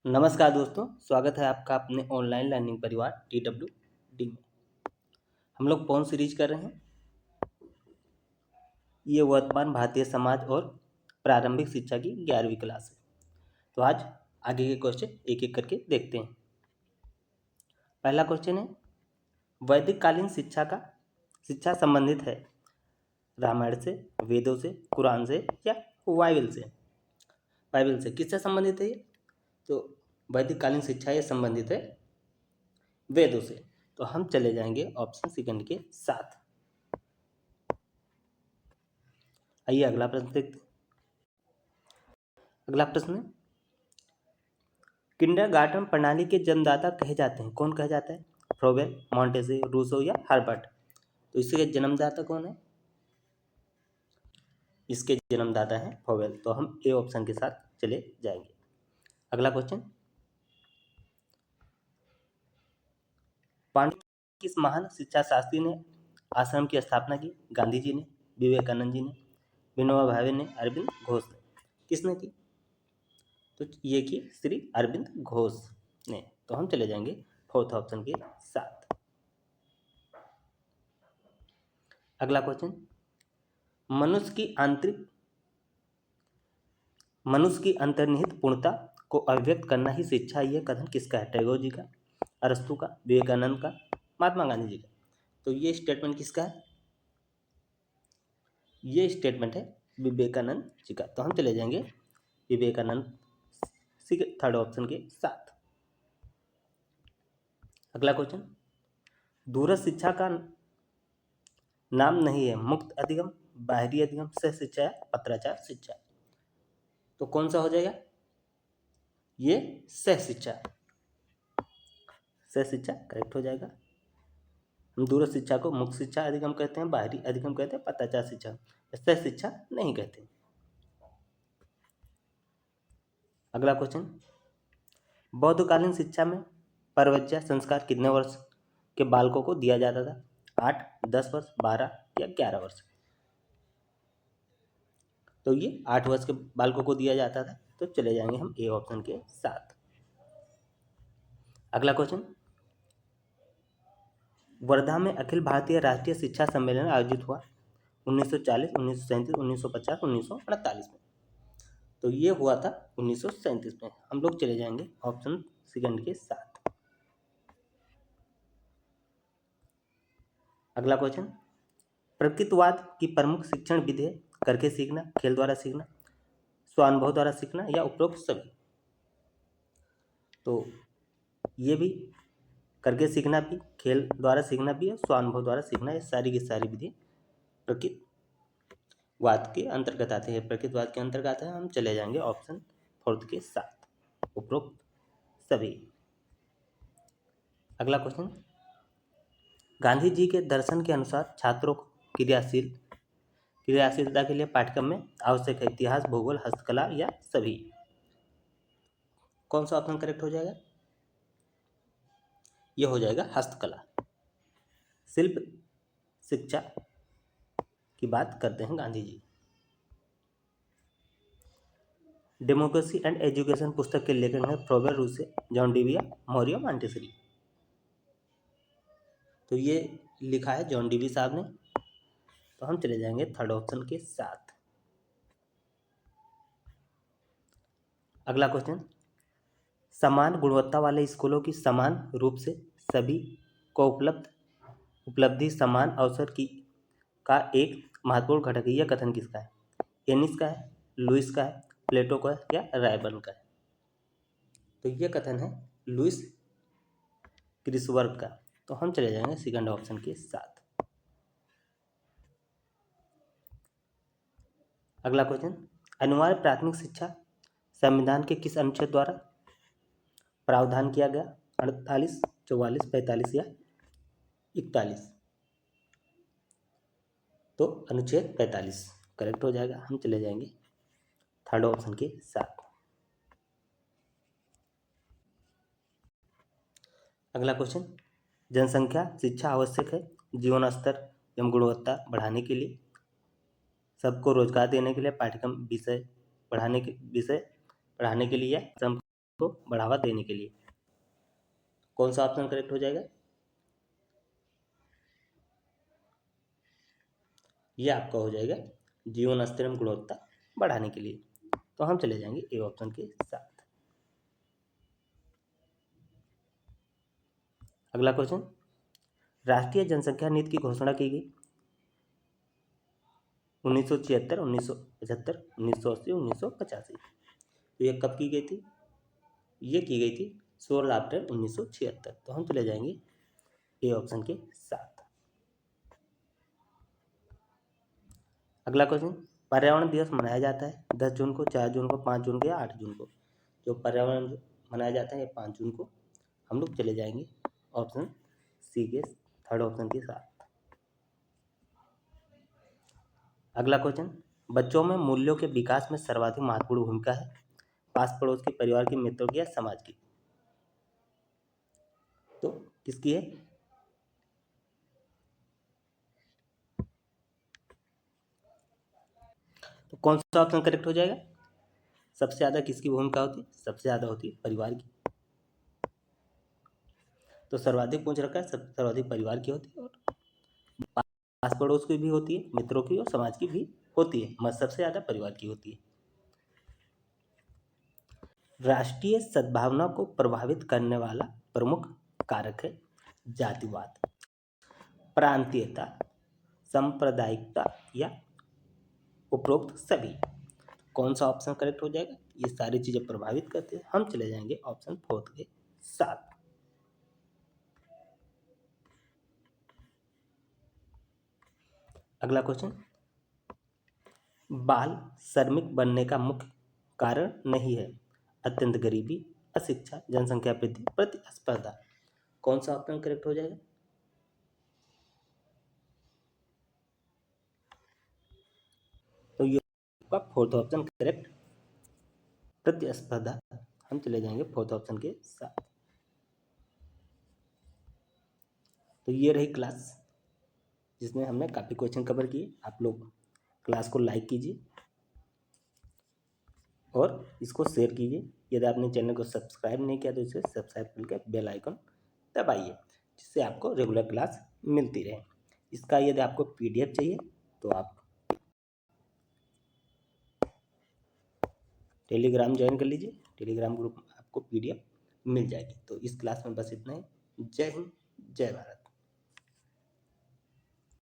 नमस्कार दोस्तों, स्वागत है आपका अपने ऑनलाइन लर्निंग परिवार TWD में। हम लोग कौन सीरीज कर रहे हैं? ये वर्तमान भारतीय समाज और प्रारंभिक शिक्षा की 11वीं क्लास है। तो आज आगे के क्वेश्चन एक एक करके देखते हैं। पहला क्वेश्चन है, वैदिक कालीन शिक्षा संबंधित है रामायण से, वेदों से, कुरान से या बाइबल से? बाइबल से किससे संबंधित है ये? तो वैदिक कालीन शिक्षा ये संबंधित है वेदों से। तो हम चले जाएंगे ऑप्शन सेकंड के साथ। आइए अगला प्रश्न देखते हैं। अगला प्रश्न है, किंडरगार्टन प्रणाली के जन्मदाता कहे जाते हैं। कौन कहा जाता है? फ्रोबेल, मॉन्टेसे, रूसो या हर्बर्ट? तो इसके जन्मदाता कौन है? इसके जन्मदाता है फ्रोबेल। तो हम ए ऑप्शन के साथ चले जाएंगे। अगला क्वेश्चन, पांडु किस महान शिक्षा शास्त्री ने आश्रम की स्थापना की? गांधी जी ने, विवेकानंद जी ने, विनोबा भावे ने, अरविंद घोष ने? किसने की? तो ये की श्री अरविंद घोष ने। तो हम चले जाएंगे फोर्थ ऑप्शन के साथ। अगला क्वेश्चन, मनुष्य की अंतर्निहित पूर्णता को अभिव्यक्त करना ही शिक्षा, यह कथन किसका है? टैगोर जी का, अरस्तु का, विवेकानंद का, महात्मा गांधी जी का? तो ये स्टेटमेंट किसका है? ये स्टेटमेंट है विवेकानंद जी का। तो हम चले जाएंगे विवेकानंद थर्ड ऑप्शन के साथ। अगला क्वेश्चन, दूरस्थ शिक्षा का नाम नहीं है मुक्त अधिगम, बाहरी अधिगम, सह शिक्षा या पत्राचार शिक्षा? तो कौन सा हो जाएगा? ये सह शिक्षा करेक्ट हो जाएगा। हम दूरस्थ शिक्षा को मुक्त शिक्षा अधिगम कहते हैं, बाहरी अधिगम कहते हैं, पत्राचार शिक्षा, सह शिक्षा नहीं कहते। अगला क्वेश्चन, बौद्धकालीन शिक्षा में परवज्या संस्कार कितने वर्ष के बालकों को दिया जाता था? 8, 10 वर्ष, 12 या 11 वर्ष? तो ये 8 वर्ष के बालकों को दिया जाता था। तो चले जाएंगे हम ए ऑप्शन के साथ। अगला क्वेश्चन, वर्धा में अखिल भारतीय राष्ट्रीय शिक्षा सम्मेलन आयोजित हुआ 1940, 1937, 1950, 1948 में? तो ये हुआ था 1937 में। हम लोग चले जाएंगे ऑप्शन सेकंड के साथ। अगला क्वेश्चन, प्रकृतिवाद की प्रमुख शिक्षण विधि है करके सीखना, खेल द्वारा सीखना, स्वानुभव द्वारा सीखना या उपरोक्त सभी? तो ये भी करके सीखना भी, खेल द्वारा सीखना भी है, स्वानुभव द्वारा सीखना, ये सारी की सारी विधि प्रकृतिवाद के अंतर्गत आते हैं। प्रकृतिवाद के अंतर्गत आते हैं। हम चले जाएंगे ऑप्शन फोर्थ के साथ, उपरोक्त सभी। अगला क्वेश्चन, गांधी जी के दर्शन के अनुसार छात्रों को क्रियाशीलता के लिए पाठ्यक्रम में आवश्यक है इतिहास, भूगोल, हस्तकला या सभी? कौन सा ऑप्शन करेक्ट हो जाएगा? यह हो जाएगा हस्तकला। शिल्प शिक्षा की बात करते हैं Gandhi ji. Democracy and education पुस्तक के लेखक हैं फ्रोबेल, रूसे, जॉन डीवी या मॉरियो मॉन्टेसरी? तो ये लिखा है जॉन डीवी साहब ने। तो हम चले जाएंगे थर्ड ऑप्शन के साथ। अगला क्वेश्चन, समान गुणवत्ता वाले स्कूलों की समान रूप से सभी को उपलब्धि समान अवसर की का एक महत्वपूर्ण घटक है, यह कथन किसका है? एनिस का है, लुइस का है, प्लेटो का है या रायबर्न का है? तो यह कथन है लुइस ग्रिसवर्ग का। तो हम चले जाएंगे सेकंड ऑप्शन के साथ। अगला क्वेश्चन, अनिवार्य प्राथमिक शिक्षा संविधान के किस अनुच्छेद द्वारा प्रावधान किया गया? 48, 44, 45 या 41? तो अनुच्छेद 45 करेक्ट हो जाएगा। हम चले जाएंगे थर्ड ऑप्शन के साथ। अगला क्वेश्चन, जनसंख्या शिक्षा आवश्यक है जीवन स्तर एवं गुणवत्ता बढ़ाने के लिए, सबको रोजगार देने के लिए, पाठ्यक्रम विषय पढ़ाने के लिए या को बढ़ावा देने के लिए। कौन सा ऑप्शन करेक्ट हो जाएगा? ये आपका हो जाएगा जीवन स्तर एवं गुणवत्ता बढ़ाने के लिए। तो हम चले जाएंगे ए ऑप्शन के साथ। अगला क्वेश्चन, राष्ट्रीय जनसंख्या नीति की घोषणा की गई 1976, 1975, 1980, 1985। तो ये कब की गई थी? ये की गई थी 16 अप्रैल 1976। तो हम चले जाएंगे ए ऑप्शन के साथ। अगला क्वेश्चन, पर्यावरण दिवस मनाया जाता है 10 जून को, 4 जून को, 5 जून को या 8 जून को। जो पर्यावरण मनाया जाता है ये 5 जून को। हम लोग चले जाएंगे ऑप्शन सी के थर्ड ऑप्शन के साथ। अगला क्वेश्चन, बच्चों में मूल्यों के विकास में सर्वाधिक महत्वपूर्ण भूमिका है पास पड़ोस के, परिवार के, मित्रों की या समाज की। तो किसकी है? तो कौन सा ऑप्शन करेक्ट हो जाएगा? सबसे ज़्यादा किसकी भूमिका होती है? सबसे ज़्यादा होती है परिवार की। तो सर्वाधिक पूछ रखा है, सर्वाधिक परिवार की होती है और पास पड़ोस की भी होती है, मित्रों की और समाज की भी होती है, मगर सबसे ज़्यादा परिवार की होती है। राष्ट्रीय सद्भावना को प्रभावित करने वाला प्रमुख कारक है जातिवाद, प्रांतीयता, सांप्रदायिकता या उपरोक्त सभी। कौन सा ऑप्शन करेक्ट हो जाएगा? ये सारी चीजें प्रभावित करते हैं। हम चले जाएंगे ऑप्शन फोर्थ के साथ। अगला क्वेश्चन, बाल श्रमिक बनने का मुख्य कारण नहीं है अत्यंत गरीबी, अशिक्षा, जनसंख्या वृद्धि, प्रतिस्पर्धा। कौन सा ऑप्शन करेक्ट हो जाएगा? तो ये आपका फोर्थ ऑप्शन करेक्ट, प्रतिस्पर्धा। हम चले जाएंगे फोर्थ ऑप्शन के साथ। तो ये रही क्लास जिसमें हमने काफ़ी क्वेश्चन कवर किए। आप लोग क्लास को लाइक कीजिए और इसको शेयर कीजिए। यदि आपने चैनल को सब्सक्राइब नहीं किया तो इसे सब्सक्राइब करके बेल आइकन दबाइए, जिससे आपको रेगुलर क्लास मिलती रहे। इसका यदि आपको पीडीएफ चाहिए तो आप टेलीग्राम ज्वाइन कर लीजिए, टेलीग्राम ग्रुप में आपको पीडीएफ मिल जाएगी। तो इस क्लास में बस इतना ही। जय हिंद, जय भारत।